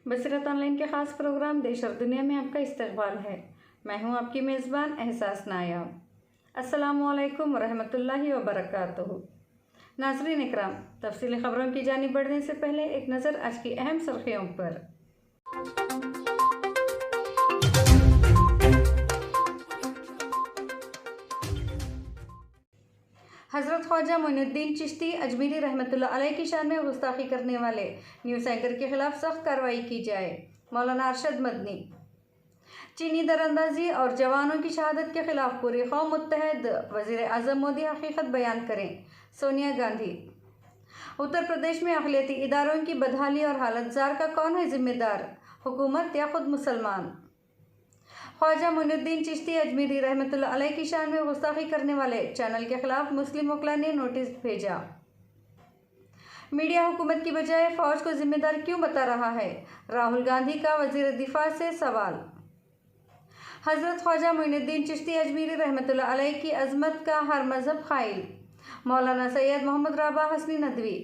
बसरत online के ख़ास programme देश और दुनिया में आपका इस्तकबाल है। मैं हूं आपकी मेज़बान एहसास नायाब। अस्सलामुअलैकुम वरहमतुल्लाहि वबरकातुहू। नाज़रीन इकराम, तफसीली ख़बरों की जानिब बढ़ने से पहले एक नज़र आज की अहम सुर्ख़ियों पर। हज़रत ख्वाजा मोइनुद्दीन चिश्ती अजमेरी रहमतुल्लाह अलैह की शान में गुस्ताखी करने वाले न्यूज़ एंकर के खिलाफ सख्त कार्रवाई की जाए। मौलाना अरशद मदनी। चीनी दरअंदाजी और जवानों की शहादत के खिलाफ पूरी कौम मुत्तहद, वज़ीर आज़म मोदी हकीकत बयान करें। सोनिया गांधी। उत्तर प्रदेश में अक़लियती इदारों की बदहाली और हालत ज़ार का कौन है ज़िम्मेदार, हुकूमत या खुद मुसलमान? ख्वाजा मोइनुद्दीन चिश्ती अजमेरी रहमतुल्लाह अलैह की शान में गुस्ताखी करने वाले चैनल के खिलाफ मुस्लिम वकला ने नोटिस भेजा। मीडिया हुकूमत की बजाय फ़ौज को जिम्मेदार क्यों बता रहा है? राहुल गांधी का वज़ीर दिफा से सवाल। हज़रत ख्वाजा मोइनुद्दीन चिश्ती अजमेरी रहमतुल्लाह अलैह की अज़मत का हर मज़हब क़ाइल। मौलाना सैयद मोहम्मद राबा हसनी नदवी।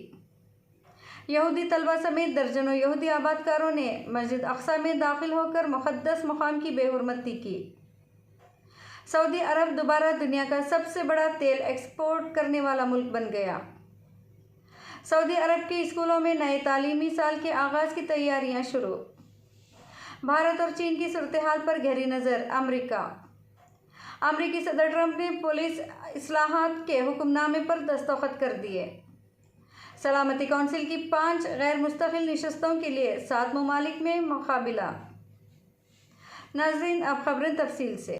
यहूदी तलबा समेत दर्जनों यहूदी आबादकारों ने मस्जिद अक्सा में दाखिल होकर मुक़द्दस मुक़ाम की बेहुरमती की। सऊदी अरब दोबारा दुनिया का सबसे बड़ा तेल एक्सपोर्ट करने वाला मुल्क बन गया। सऊदी अरब के स्कूलों में नए तालीमी साल के आगाज़ की तैयारियां शुरू। भारत और चीन की सूरत हाल पर गहरी नज़र अमरीका। अमरीकी सदर ट्रंप ने पुलिस इस्लाहात के हुक्मनामे पर दस्तखत कर दिए। सलामती कौंसिल की 5 गैर मुस्तकिल नशस्तों के लिए 7 ममालिक में मुकाबला। नाज़रीन, अब खबरें तफसील से।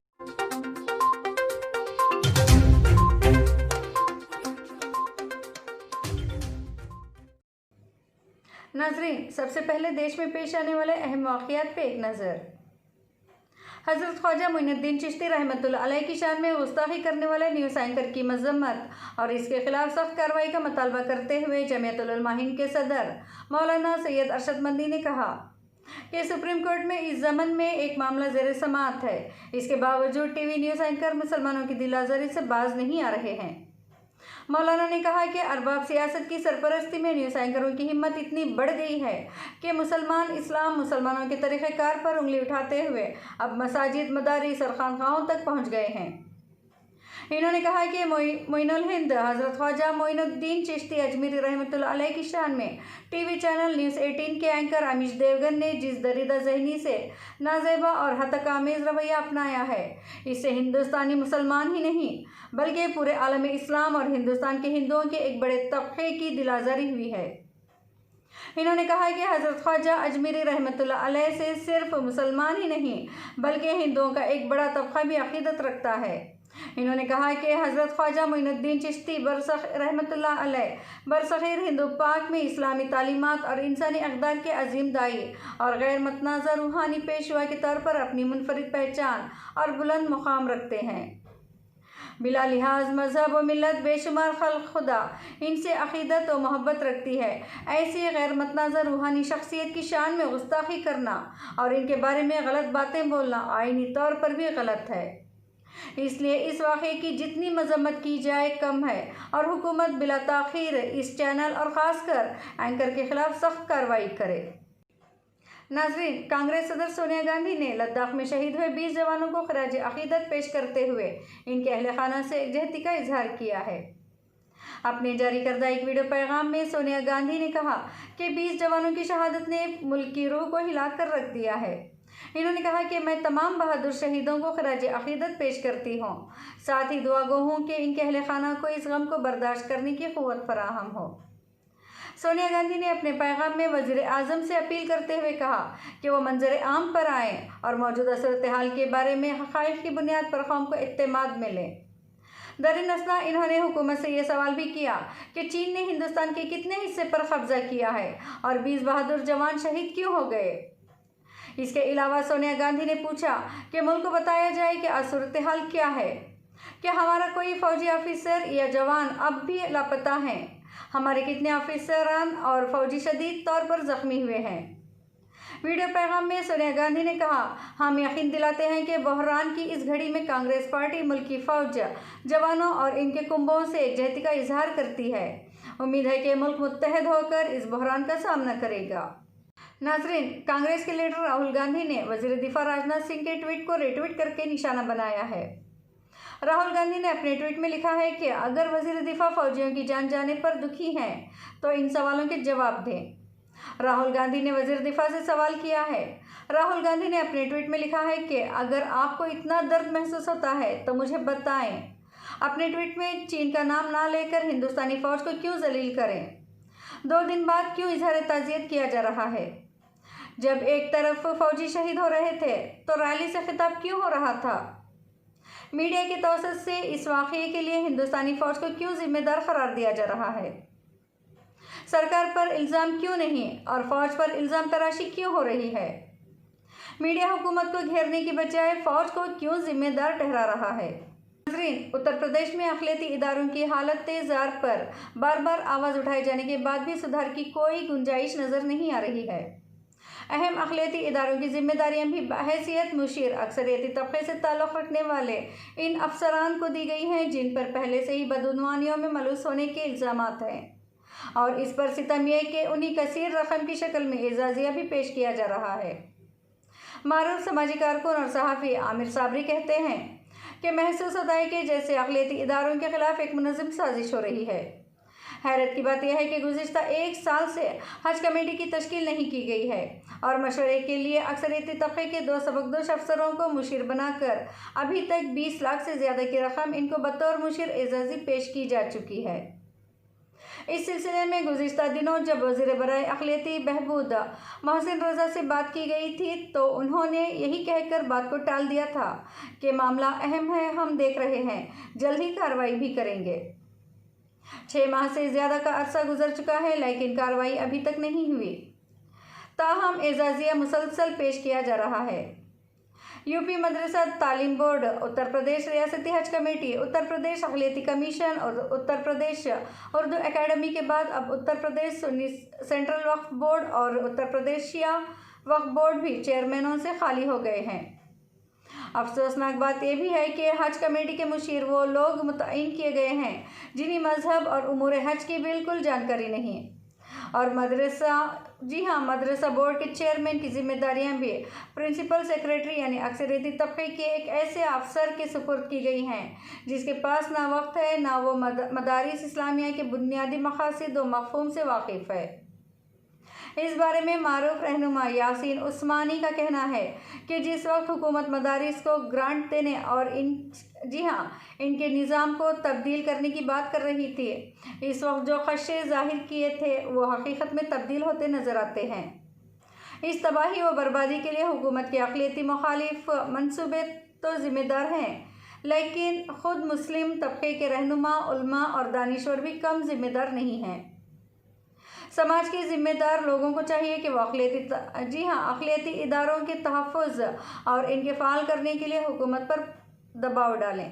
नाज़रीन, सबसे पहले देश में पेश आने वाले अहम वाक़ियात पे एक नज़र। हज़रत ख्वाजा मोइनुद्दीन चिश्ती रहमतुल्लाह अलैह की शान में गुस्ताखी करने वाले न्यूज़ एंकर की मज़म्मत और इसके खिलाफ सख्त कार्रवाई का मुतालबा करते हुए जमीयतुल उलमा हिंद के सदर मौलाना सैयद अरशद मदनी ने कहा कि सुप्रीम कोर्ट में इस ज़मन में एक मामला ज़ेर समाअत है। इसके बावजूद टीवी न्यूज़ एंकर मुसलमानों की दिल आज़री से बाज नहीं आ रहे हैं। मौलाना ने कहा कि अरबाब सियासत की सरपरस्ती में न्यूज़ एंकरों की हिम्मत इतनी बढ़ गई है कि मुसलमानों के तरीक़ेकार पर उंगली उठाते हुए अब मसाजिद, मदारिस और खानकाहों तक पहुँच गए हैं। इन्होंने कहा कि मोइनुल हिंद हज़रत ख्वाजा मोइनुद्दीन चिश्ती अजमेरी रहमतुल्लाह अलैह की शान में टीवी चैनल न्यूज़ 18 के एंकर आमिश देवगन ने जिस दरीदा ज़हनी से नाज़ेबा और हतक आमेज़ रवैया अपनाया है, इससे हिंदुस्तानी मुसलमान ही नहीं बल्कि पूरे आलम इस्लाम और हिंदुस्तान के हिंदुओं के एक बड़े तबके की दिलाज़री हुई है। इन्होंने कहा कि हज़रत ख्वाजा अजमेरी रहमतुल्लाह अलैह से सिर्फ मुसलमान ही नहीं बल्कि हिंदुओं का एक बड़ा तबका भी अक़ीदत रखता है। इन्होंने कहा कि हज़रत ख्वाजा मोइनुद्दीन चिश्ती रहमतुल्लाह अलैह बरसग़ीर हिंदू पाक में इस्लामी तालीमात और इंसानी अक़दार के अजीम दाई और गैर मतनाज़ा रूहानी पेशवा के तौर पर अपनी मुनफरिद पहचान और बुलंद मुक़ाम रखते हैं। बिला लिहाज मज़हब व मिलत बेशुमार खल्क़ खुदा इनसे अक़ीदत व मोहब्बत रखती है। ऐसी गैर मतनाज़ा रूहानी शख्सियत की शान में गुस्ताखी करना और इनके बारे में गलत बातें बोलना आईनी तौर पर भी गलत है। इसलिए इस वाक़े की जितनी मज़म्मत की जाए कम है और हुकूमत बिला ताख़ीर इस चैनल और ख़ासकर एंकर के ख़िलाफ़ सख्त कार्रवाई करे। नाज़रीन, कांग्रेस सदर सोनिया गांधी ने लद्दाख में शहीद हुए 20 जवानों को ख़राज अक़ीदत पेश करते हुए इनके अहले खाना से एकजहती का इजहार किया है। अपने जारी करदा एक वीडियो पैगाम में सोनिया गांधी ने कहा कि 20 जवानों की शहादत ने मुल्क की रूह को हिला कर रख दिया है। इन्होंने कहा कि मैं तमाम बहादुर शहीदों को ख़राज अक़ीदत पेश करती हूँ, साथ ही दुआ गो हूँ कि इनके अहले खाना को इस गम को बर्दाश्त करने की क़ुव्वत फराहम हो। सोनिया गांधी ने अपने पैगाम में वज़ीर आज़म से अपील करते हुए कहा कि वो मंजर आम पर आएँ और मौजूदा सूरत हाल के बारे में हक़ाइक़ की बुनियाद पर कौम को इत्तेमाद मिले। दरिन असना इन्होंने हुकूमत से ये सवाल भी किया कि चीन ने हिंदुस्तान के कितने हिस्से पर कब्ज़ा किया है और 20 बहादुर जवान शहीद क्यों हो गए। इसके अलावा सोनिया गांधी ने पूछा कि मुल्क को बताया जाए कि आज सूरत हाल क्या है, कि हमारा कोई फ़ौजी ऑफिसर या जवान अब भी लापता हैं, हमारे कितने ऑफिसरान और फ़ौजी शदीद तौर पर ज़ख्मी हुए हैं। वीडियो पैगाम में सोनिया गांधी ने कहा, हम यकीन दिलाते हैं कि बहरान की इस घड़ी में कांग्रेस पार्टी मुल्क की फ़ौज, जवानों और इनके कुंभों से एकजहती का इजहार करती है। उम्मीद है कि मुल्क मुत्तहद होकर इस बहरान का सामना करेगा। नाजरीन, कांग्रेस के लीडर राहुल गांधी ने वजीर दिफा राजनाथ सिंह के ट्वीट को रिट्वीट करके निशाना बनाया है। राहुल गांधी ने अपने ट्वीट में लिखा है कि अगर वजीर दिफा फौजियों की जान जाने पर दुखी हैं तो इन सवालों के जवाब दें। राहुल गांधी ने वजीर दिफा से सवाल किया है। राहुल गांधी ने अपने ट्वीट में लिखा है कि अगर आपको इतना दर्द महसूस होता है तो मुझे बताएं। अपने ट्वीट में चीन का नाम ना लेकर हिंदुस्तानी फौज को क्यों जलील करें? 2 दिन बाद क्यों इजहार ताज़ियत किया जा रहा है? जब एक तरफ फौजी शहीद हो रहे थे तो रैली से खिताब क्यों हो रहा था? मीडिया के तवसत से इस वाक़ये के लिए हिंदुस्तानी फौज को क्यों जिम्मेदार करार दिया जा रहा है? सरकार पर इल्ज़ाम क्यों नहीं और फौज पर इल्ज़ाम तराशी क्यों हो रही है? मीडिया हुकूमत को घेरने की बजाय फौज को क्यों जिम्मेदार ठहरा रहा है? नाज़रीन, उत्तर प्रदेश में अक़लियती इदारों की हालत तेज़ार पर बार बार आवाज़ उठाए जाने के बाद भी सुधार की कोई गुंजाइश नज़र नहीं आ रही है। अहम अक़लियती इदारों की जिम्मेदारियां भी बहैसियत मुशीर अक्सरियती तबके से ताल्लुक़ रखने वाले इन अफसरान को दी गई हैं जिन पर पहले से ही बदउनवानियों में मलूस होने के इल्ज़ामात हैं और इस पर सितम यह कि उन्हीं कसीर रकम की शक्ल में एजाज़िया भी पेश किया जा रहा है। मारूफ समाजी कारकुन और सहाफ़ी आमिर साबरी कहते हैं कि महसूस होता है कि जैसे अक़लियती इदारों के ख़िलाफ़ एक मुनज़्ज़म साजिश हो रही है। हैरत की बात यह है कि गुज़िश्ता 1 साल से हज कमेटी की तश्कील नहीं की गई है और मशवरे के लिए अक्सरियती तबके के 2 सबकदोश अफसरों को मुशीर बनाकर अभी तक 20 लाख से ज़्यादा की रकम इनको बतौर मुशीर एजाज़ी पेश की जा चुकी है। इस सिलसिले में गुज़िश्ता दिनों जब वज़ीर बराए अक़लियती बहबूद मोहसिन रज़ा से बात की गई थी तो उन्होंने यही कहकर बात को टाल दिया था कि मामला अहम है, हम देख रहे हैं, जल्द ही कार्रवाई भी करेंगे। 6 माह से ज़्यादा का अरसा गुजर चुका है लेकिन कार्रवाई अभी तक नहीं हुई। ताहम एजाज़िया मुसलसल पेश किया जा रहा है। यूपी मदरसा तालीम बोर्ड, उत्तर प्रदेश रियासती हज कमेटी, उत्तर प्रदेश अक़लियती कमीशन और उत्तर प्रदेश उर्दू एकेडमी के बाद अब उत्तर प्रदेश सुन्नी सेंट्रल वक्फ बोर्ड और उत्तर प्रदेश शिया वक्फ बोर्ड भी चेयरमैनों से खाली हो गए हैं। अफसोसनाक बात यह भी है कि हज कमेटी के मुशीर वो लोग मुतय्यन किए गए हैं जिन्हें मजहब और उमूर हज की बिल्कुल जानकारी नहीं और मदरसा बोर्ड के चेयरमैन की जिम्मेदारियां भी प्रिंसिपल सेक्रेटरी यानी अक्सरियती तबके के एक ऐसे अफसर के सुपुर्द की गई हैं जिसके पास ना वक्त है ना वो मदारिस इस्लामिया के बुनियादी मकासद व मफ़हूम से वाकिफ़ है। इस बारे में मारूफ रहनुमा यासीन उस्मानी का कहना है कि जिस वक्त हुकूमत मदारिस को ग्रांट देने और इनके निज़ाम को तब्दील करने की बात कर रही थी, इस वक्त जो ख़दशे ज़ाहिर किए थे वो हकीकत में तब्दील होते नज़र आते हैं। इस तबाही व बर्बादी के लिए हुकूमत के अक़लियती मुखालिफ मंसूबे तो ज़िम्मेदार हैं लेकिन ख़ुद मुस्लिम तबके के रहनुमा, उलमा और दानिश्वर भी कम ज़िम्मेदार नहीं हैं। समाज के ज़िम्मेदार लोगों को चाहिए कि वो अक़लियती इदारों के तहफ़्फ़ुज़ और इनके फ़ाल करने के लिए हुकूमत पर दबाव डालें।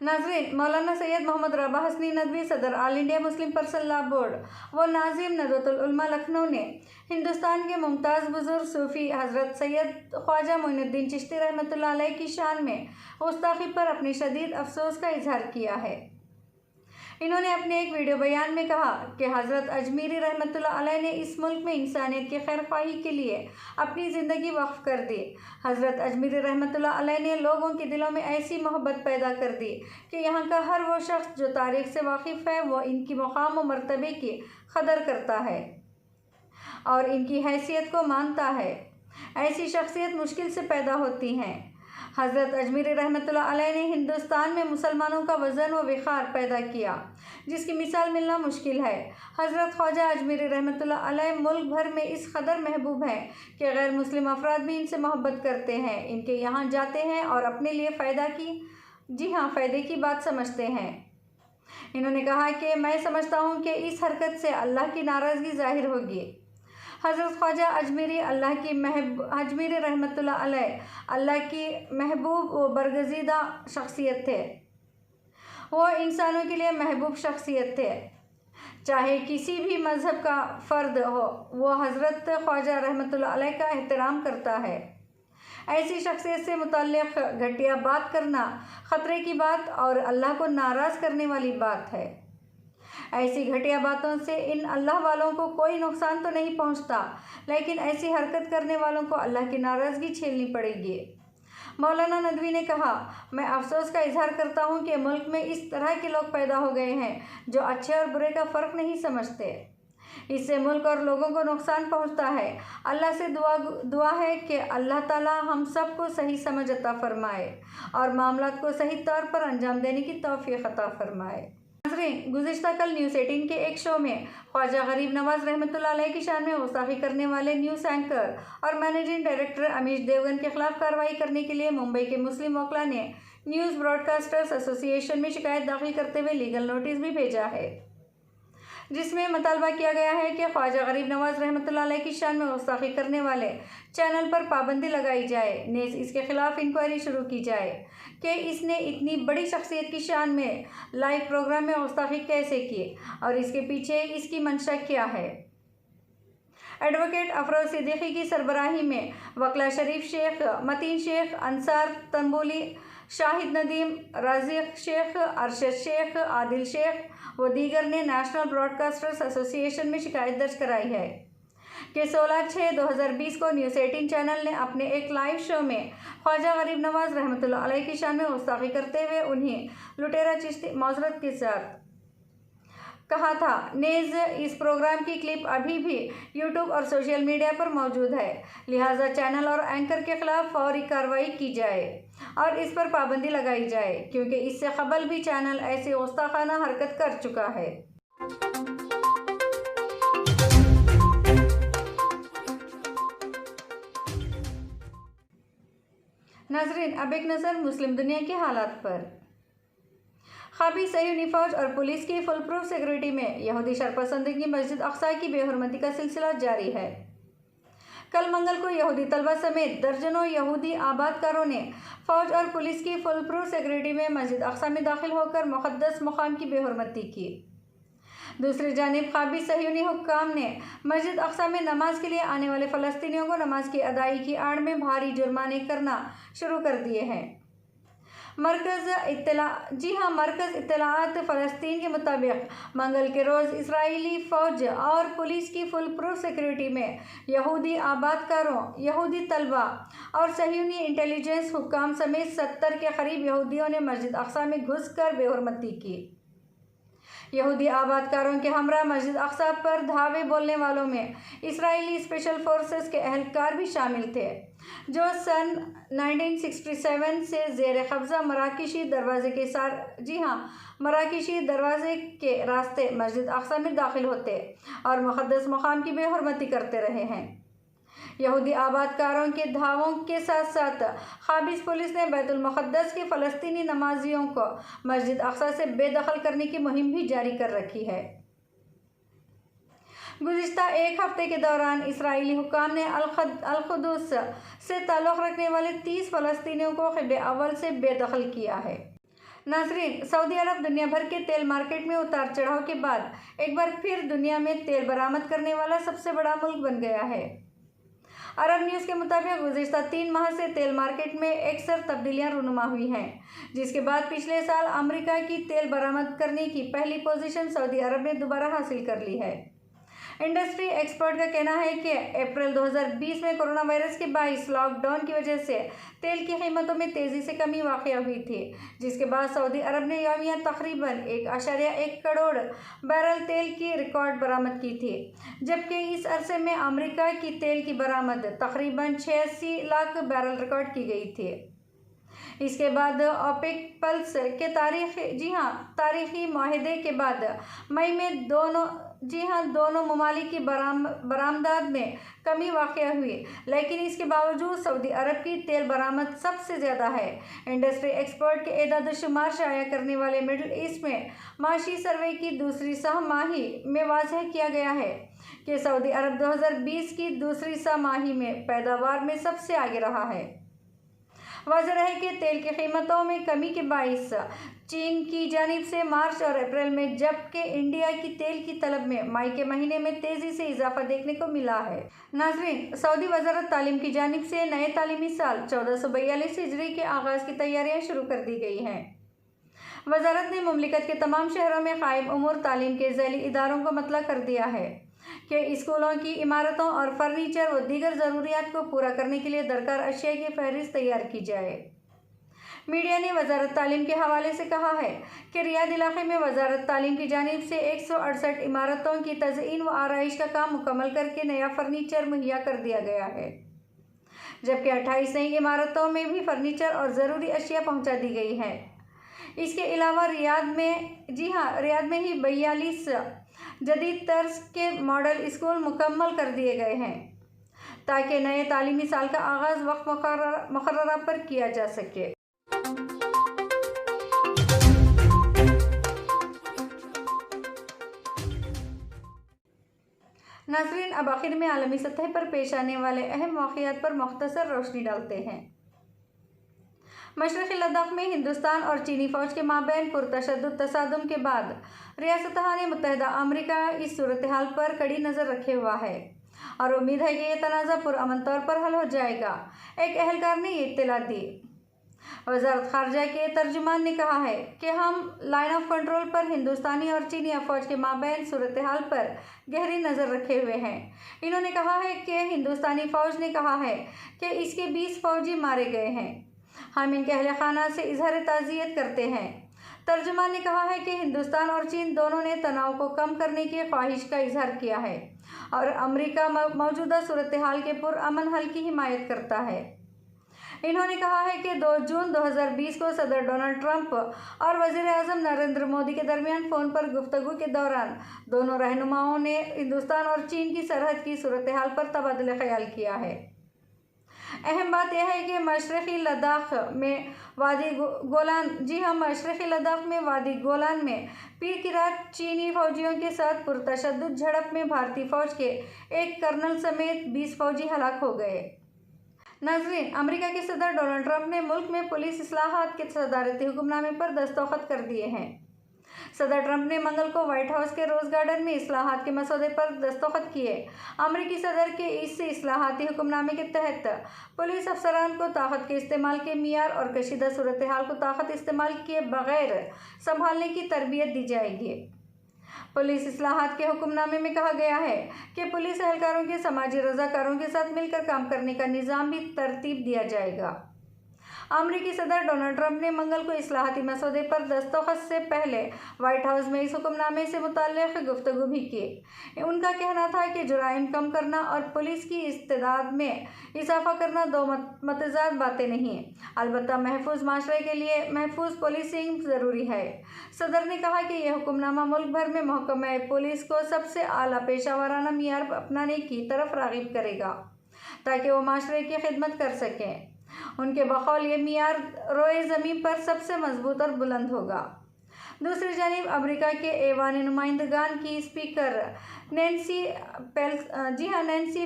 नाज़रीन, मौलाना सैयद मोहम्मद रबा हसनी नदवी, सदर all India Muslim personal law board व नाज़िम नदवतुल उलमा लखनऊ ने हिंदुस्तान के मुमताज़ बुज़ुर्ग सूफ़ी हज़रत सैयद ख्वाजा मोइनुद्दीन चिश्ती रहमतुल्लाह अलैह की शान में गुस्ताखी पर अपने शदीद अफसोस का इजहार किया है। इन्होंने अपने एक वीडियो बयान में कहा कि हज़रत अजमीरी रहमतुल्लाह अलैह ने इस मुल्क में इंसानियत की खैरख्वाही के लिए अपनी ज़िंदगी वक्फ कर दी। हज़रत अजमीरी रहमतुल्लाह अलैह ने लोगों के दिलों में ऐसी मोहब्बत पैदा कर दी कि यहाँ का हर वो शख्स जो तारीख़ से वाकिफ़ है वो इनकी मकाम व मर्तबे की कदर करता है और इनकी हैसियत को मानता है। ऐसी शख्सियत मुश्किल से पैदा होती हैं। हज़रत अजमीरी रहमतुल्लाह अलैह ने हिंदुस्तान में मुसलमानों का वज़न व विखार पैदा किया जिसकी मिसाल मिलना मुश्किल है। हज़रत ख्वाजा अजमीरी रहमतुल्लाह अलैह मुल्क भर में इस कदर महबूब हैं कि गैर मुस्लिम अफराद भी इनसे मोहब्बत करते हैं, इनके यहाँ जाते हैं और अपने लिए फ़ायदे की बात समझते हैं। इन्होंने कहा कि मैं समझता हूँ कि इस हरकत से अल्लाह की नाराज़गी ज़ाहिर होगी। हज़रत ख्वाजा अजमीरी रहमतुल्लाह अलैह अल्लाह की महबूब व बरगज़ीदा शख्सियत थे। वो इंसानों के लिए महबूब शख्सियत थे। चाहे किसी भी मज़हब का फ़र्द हो, वो हज़रत ख्वाजा रहमतुल्लाह अलैह का एहतराम करता है। ऐसी शख्सियत से मुतल्लिक़ घटिया बात करना ख़तरे की बात और अल्लाह को नाराज़ करने वाली बात है। ایسی گھٹیا باتوں سے ان اللہ والوں کو کوئی نقصان تو نہیں پہنچتا، لیکن ایسی حرکت کرنے والوں کو اللہ کی ناراضگی جھیلنی پڑے گی۔ مولانا ندوی نے کہا، میں افسوس کا اظہار کرتا ہوں کہ ملک میں اس طرح کے لوگ پیدا ہو گئے ہیں جو اچھے اور برے کا فرق نہیں سمجھتے۔ اس سے ملک اور لوگوں کو نقصان پہنچتا ہے۔ اللہ سے دعا ہے کہ اللہ تعالی ہم سب کو صحیح سمجھ عطا فرمائے اور معاملات کو صحیح طور پر انجام دینے کی توفیق عطا فرمائے۔ ناظرین، گزشتہ کل نیوز 18 کے ایک شو میں خواجہ غریب نواز رحمۃ اللہ علیہ کی شان میں گستاخی کرنے والے نیوز اینکر اور مینیجنگ ڈائریکٹر امیش دیوگن کے خلاف کارروائی کرنے کے لیے ممبئی کے مسلم وکلاء نے نیوز براڈ کاسٹرز ایسوسی ایشن میں شکایت داخل کرتے ہوئے لیگل نوٹس بھی بھیجا ہے، جس میں مطالبہ کیا گیا ہے کہ خواجہ غریب نواز رحمۃ اللہ علیہ کی شان میں گستاخی کرنے والے چینل پر پابندی لگائی جائے، نیز اس کے خلاف انکوائری شروع کی جائے کہ اس نے اتنی بڑی شخصیت کی شان میں لائیو پروگرام میں گستاخی کیسے کی اور اس کے پیچھے اس کی منشا کیا ہے۔ ایڈوکیٹ افروز صدیقی کی سربراہی میں وکلاء شریف شیخ، متین شیخ، انصار تنبولی، شاہد ندیم، رازق شیخ، ارشد شیخ، عادل شیخ و دیگر نے نیشنل براڈ کاسٹرز ایسوسی ایشن میں شکایت درج کرائی ہے کہ 16/6/2020 کو نیوز 18 چینل نے اپنے ایک لائیو شو میں خواجہ غریب نواز رحمۃ اللہ علیہ کی شان میں گستاخی کرتے ہوئے انہیں لٹیرا چشتی معذرت کے ساتھ کہا تھا۔ نیز اس پروگرام کی کلپ ابھی بھی یوٹیوب اور سوشل میڈیا پر موجود ہے، لہٰذا چینل اور اینکر کے خلاف فوری کارروائی کی جائے اور اس پر پابندی لگائی جائے، کیونکہ اس سے قبل بھی چینل ایسی گستاخانہ حرکت کر چکا ہے۔ ناظرین، اب ایک نظر مسلم دنیا کے حالات پر۔ قابض صہیونی فوج اور پولیس کی فل پروف سیکورٹی میں یہودی شرپسندوں کی مسجد اقصیٰ کی بے حرمتی کا سلسلہ جاری ہے۔ کل منگل کو یہودی طلبہ سمیت درجنوں یہودی آباد کاروں نے فوج اور پولیس کی فل پروف سیکورٹی میں مسجد اقصیٰ میں داخل ہو کر مقدس مقام کی بے حرمتی کی۔ دوسری جانب قابض صہیونی حکام نے مسجد اقصیٰ میں نماز کے لیے آنے والے فلسطینیوں کو نماز کی ادائیگی کی آڑ میں بھاری جرمانے کرنا شروع کر دیے ہیں۔ مرکز اطلاعات فلسطین کے مطابق منگل کے روز اسرائیلی فوج اور پولیس کی فل پروف سیکورٹی میں یہودی آباد کاروں، یہودی طلبہ اور صہیونی انٹیلی جنس حکام سمیت 70 کے قریب یہودیوں نے مسجد اقصیٰ میں گھس کر بے حرمتی کی۔ یہودی آباد کاروں کے ہمراہ مسجد اقصیٰ پر دھاوے بولنے والوں میں اسرائیلی اسپیشل فورسز کے اہلکار بھی شامل تھے، جو سن 1967 سے زیر قبضہ مراکشی دروازے کے راستے مسجد اقصیٰ میں داخل ہوتے اور مقدس مقام کی بے حرمتی کرتے رہے ہیں۔ یہودی آباد کاروں کے دھاووں کے ساتھ ساتھ قابض پولیس نے بیت المقدس کے فلسطینی نمازیوں کو مسجد اقصیٰ سے بے دخل کرنے کی مہم بھی جاری کر رکھی ہے۔ گزشتہ ایک ہفتے کے دوران اسرائیلی حکام نے القدس سے تعلق رکھنے والے 30 فلسطینیوں کو قبلِ اول سے بے دخل کیا ہے۔ ناظرین، سعودی عرب دنیا بھر کے تیل مارکیٹ میں اتار چڑھاؤ کے بعد ایک بار پھر دنیا میں تیل برآمد کرنے والا سب سے بڑا ملک بن گیا ہے۔ عرب نیوز کے مطابق گزشتہ 3 ماہ سے تیل مارکیٹ میں اکثر تبدیلیاں رونما ہوئی ہیں، جس کے بعد پچھلے سال امریکہ کی تیل برآمد کرنے کی پہلی پوزیشن سعودی عرب نے دوبارہ حاصل کر لی ہے۔ انڈسٹری ایکسپرٹ کا کہنا ہے کہ اپریل 2020 میں کرونا وائرس کے باعث لاک ڈاؤن کی وجہ سے تیل کی قیمتوں میں تیزی سے کمی واقع ہوئی تھی، جس کے بعد سعودی عرب نے یومیہ تقریباً 1.1 کروڑ بیرل تیل کی ریکارڈ برآمد کی تھی، جبکہ اس عرصے میں امریکہ کی تیل کی برآمد تقریباً 86 لاکھ بیرل ریکارڈ کی گئی تھی۔ اس کے بعد اوپیک پلس کے تاریخی معاہدے کے بعد مئی میں دونوں ممالک کی برآمدات میں کمی واقع ہوئی، لیکن اس کے باوجود سعودی عرب کی تیل برآمد سب سے زیادہ ہے۔ انڈسٹری ایکسپرٹ کے اعداد و شمار شائع کرنے والے مڈل ایسٹ میں معاشی سروے کی دوسری سہ ماہی میں واضح کیا گیا ہے کہ سعودی عرب 2020 کی دوسری سہ ماہی میں پیداوار میں سب سے آگے رہا ہے۔ واضح رہے کہ تیل کی قیمتوں میں کمی کے باعث چین کی جانب سے مارچ اور اپریل میں جبکہ انڈیا کی تیل کی طلب میں مئی کے مہینے میں تیزی سے اضافہ دیکھنے کو ملا ہے۔ ناظرین، سعودی وزارت تعلیم کی جانب سے نئے تعلیمی سال 1442 ہجری کے آغاز کی تیاریاں شروع کر دی گئی ہیں۔ वजारत ने मुमलिकत के तमाम शहरों में कायम उमूर तालीम के ज़ैली इदारों को मतला कर दिया है कि स्कूलों की इमारतों और फर्नीचर व दीगर ज़रूरियात को पूरा करने के लिए दरकार अशिया की फहरिस्त तैयार की जाए। मीडिया ने वजारत तालीम के हवाले से कहा है कि रियाद इलाके में वजारत तालीम की जानिब से 168 इमारतों की तज़ईन व आराइश का काम मुकम्मल करके नया फर्नीचर मुहैया कर दिया गया है, जबकि 28 नई इमारतों में भी फर्नीचर और ज़रूरी अशिया पहुंचा दी गई है। इसके अलावा रियाद में ही 42 जदीद तर्ज के मॉडल स्कूल मुकम्मल कर दिए गए हैं ताकि नए तालीमी साल का आगाज़ वक्त मुकर्ररा पर किया जा सके। नाज़रीन, अब आखिर में आलमी सतह पर पेश आने वाले अहम वाक़यात पर मुख्तसर रोशनी डालते हैं। मशरक़ी लद्दाख में हिंदुस्तान और चीनी फ़ौज के माबैन पुरतशद्दुद तसादुम के बाद रियासतहाने मुत्तहिदा अमरीका इस सूरत हाल पर कड़ी नज़र रखे हुआ है और उम्मीद है कि यह तनाज़ा पुरअमन तौर पर हल हो जाएगा। एक एहलकार ने ये इत्तला दी। वज़ारत ख़ारजा के तर्जुमान ने कहा है कि हम लाइन ऑफ कंट्रोल पर हिंदुस्तानी और चीनी अफवाज के माबैन सूरत हाल पर गहरी नज़र रखे हुए हैं। इन्होंने कहा है कि हिंदुस्तानी फ़ौज ने कहा है कि इसके 20 फ़ौजी मारे गए हैं। हम इनके अहले खाना से इजहार ताज़ियत करते हैं। तर्जुमान ने कहा है कि हिंदुस्तान और चीन दोनों ने तनाव को कम करने की ख्वाहिश का इजहार किया है और अमेरिका मौजूदा सूरत हाल के पुरअमन हल की हिमायत करता है। इन्होंने कहा है कि 2 जून 2020 को सदर डोनाल्ड ट्रंप और वज़ीर-ए-आज़म नरेंद्र मोदी के दरमियान फ़ोन पर गुफ्तगू के दौरान दोनों रहनुमाओं ने हिंदुस्तान और चीन की सरहद की सूरत हाल पर तबादला ख्याल किया है। अहम बात यह है कि मशरक़ी लद्दाख में वादी गोलान में पीर की रात चीनी फ़ौजियों के साथ पुरतशद्दुद झड़प में भारतीय फ़ौज के एक कर्नल समेत 20 फ़ौजी हलाक हो गए। नाज़रीन, अमेरिका के सदर डोनाल्ड ट्रंप ने मुल्क में पुलिस इस्लाहात के सदारती हुक्मनामे पर दस्तखत कर दिए हैं। सदर ट्रंप ने मंगल को व्हाइट हाउस के रोज़ गार्डन में इस्लाहात के मसौदे पर दस्तखत किए। अमेरिकी सदर के इस इस्लाहाती हुक्मनामे के तहत पुलिस अफसरान को ताकत के इस्तेमाल के मियार और कशीदा सूरत हाल को ताकत इस्तेमाल किए बगैर संभालने की तरबियत दी जाएगी। पुलिस इस्लाहात के हुक्मनामे में कहा गया है कि पुलिस एहलकारों के समाजी रज़ाकारों के साथ मिलकर काम करने का निज़ाम भी तरतीब दिया जाएगा। अमेरिकी सदर डोनाल्ड ट्रंप ने मंगल को इस्लाहाती मसौदे पर दस्तखत से पहले व्हाइट हाउस में इस हुक्मनामे से मुताल्लिक़ गुफ्तगू भी की। उनका कहना था कि जुराइम कम करना और पुलिस की इस्तेदाद में इजाफा करना दो मतज़ाद बातें नहीं, अलबत्ता महफूज माशरे के लिए महफूज पुलिसिंग ज़रूरी है। सदर ने कहा कि यह हुक्मनामा मुल्क भर में महकमा पुलिस को सबसे आला पेशावराना मियार अपनाने की तरफ राग़िब करेगा ताकि वो माशरे की खिदमत कर सकें। उनके बकौल ये मियार रोए ज़मीन पर सबसे मजबूत और बुलंद होगा। दूसरी जानिब अमेरिका के ऐवान नुमाइंदगान की स्पीकर नैन्सी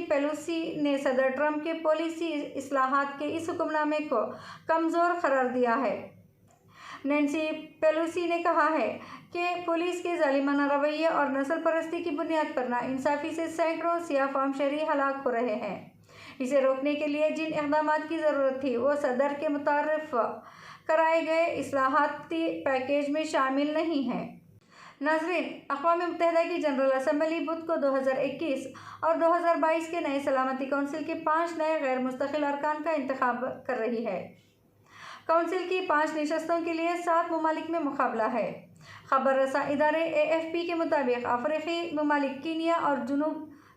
पेलोसी ने सदर ट्रंप के पॉलिसी इस्लाहात के इस हुक्मनामे को कमज़ोर करार दिया है। नैन्सी पेलोसी ने कहा है कि पुलिस के जालिमाना रवैये और नस्ल परस्ती की बुनियाद पर नाइंसाफ़ी से सैकड़ों सियाह फाम शहरी हलाक हो रहे हैं। इसे रोकने के लिए जिन इक़दामात की ज़रूरत थी वो सदर के मुतारिफ़ कराए गए इस्लाहाती पैकेज में शामिल नहीं है। नाज़रीन, अक़वाम मुत्तहिदा की जनरल असम्बली बुध को 2021 और 2022 के नए सलामती कौंसिल के 5 नए गैर मुस्तकिल अरकान का इंतखाब कर रही है। कौंसिल की 5 नशस्तों के लिए 7 ममालिक में मुकाबला है। खबर रसा इदारे AFP के मुताबिक अफ्रीकी ममालिक कीनिया और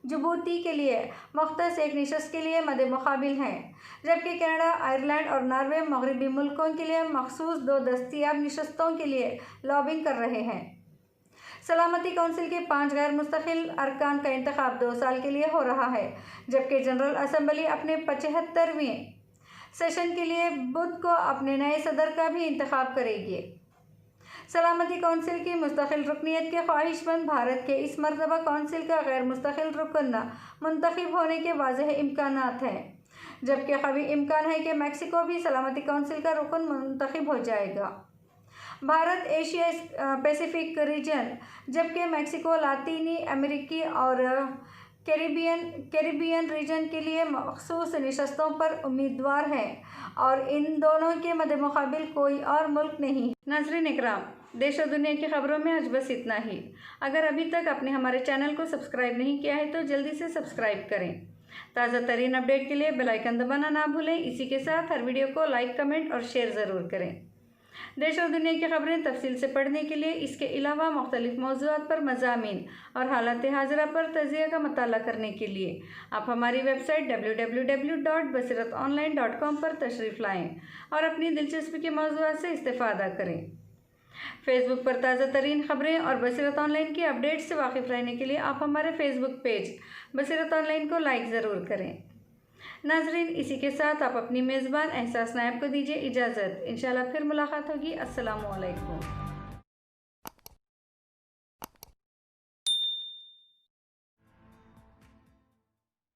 जिबूती के लिए मुख्तस एक नशस्त के लिए मद मुकाबिल हैं, जबकि कनाडा, आयरलैंड और नॉर्वे मगरबी मुल्कों के लिए मखसूस 2 दस्तयाब नशस्तों के लिए लॉबिंग कर रहे हैं। सलामती कौंसिल के 5 गैर मुस्तकिल अरकान का इंतखाब 2 साल के लिए हो रहा है, जबकि जनरल असम्बली अपने 75वें सेशन के लिए बुध को अपने नए सदर का भी इंतखाब करेगी। सलामती कौंसिल की मुस्तकिल रुकनीत के ख्वाहिशमंद भारत के इस मरतबा कौंसिल का गैर मुस्तकिल रुकन मुंतखब होने के वाज़ेह इम्कानात हैं, जबकि कभी इम्कान है कि मैक्सिको भी सलामती कौंसिल का रुकन मुंतखब हो जाएगा। भारत एशिया पैसिफिक रीजन, जबकि मैक्सिको लातीनी अमेरिकी और कैरिबियन रीजन के लिए मखसूस नशस्तों पर उम्मीदवार हैं और इन दोनों के मद्देमुकाबिल कोई और मुल्क नहीं। नाज़रीन इकराम, देश और दुनिया की खबरों में आज बस इतना ही। अगर अभी तक आपने हमारे चैनल को सब्सक्राइब नहीं किया है तो जल्दी से सब्सक्राइब करें। ताज़ा तरीन अपडेट के लिए बेल आइकन दबाना ना भूलें। इसी के साथ हर वीडियो को लाइक, कमेंट और शेयर ज़रूर करें। देश और दुनिया की खबरें तफसील से पढ़ने के लिए इसके अलावा मुख्तलिफ मौज़ूआत पर मज़ामीन और हालात हाज़िरा पर तज़िया का मताला करने के लिए आप हमारी वेबसाइट www.basiratonline.com पर तशरीफ़ लाएँ और अपनी दिलचस्पी के मौज़ूआत से इस्तिफ़ादा करें। फेसबुक पर ताज़ा तरीन खबरें और बसीरत ऑनलाइन की अपडेट से वाकिफ़ रहने के लिए आप हमारे फेसबुक पेज बसीरत ऑनलाइन को लाइक ज़रूर करें। नाजरीन, इसी के साथ आप अपनी मेज़बान एहसास नायब को दीजिए इजाज़त। इंशाल्लाह फिर मुलाकात होगी। अस्सलामु अलैकुम।